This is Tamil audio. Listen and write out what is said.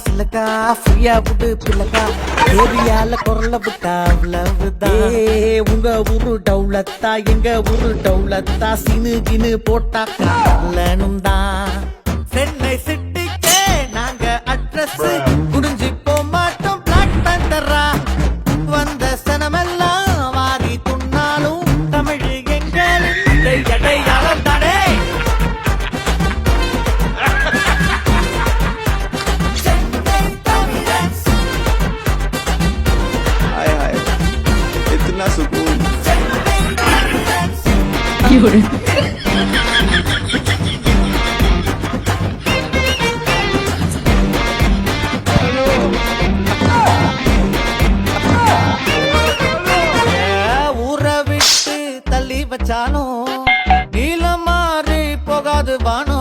சிலக்கா ஃப்ரீயா விடு பிள்ளக்கா ஏரியால குரல விட்டா அவ்வளவுதான். உங்க ஊரு டவுலத்தா எங்க ஊரு டவுலத்தா சினு கினு போட்டாக்கா இல்லனும் தான். சென்னை சிட்டிக்கே நாங்க அட்ரஸ் குடிஞ்சு போமாட்டோம் பிளாக் பேண்டரா. வந்த சனமெல்லாம் வாரி துண்ணாலும் தமிழ் எங்களின் அடையாளம் தானே. इतना सुकून ஊரை விட்டு தள்ளி வச்சாலும் நீளம் மாறி போகாது வானம்.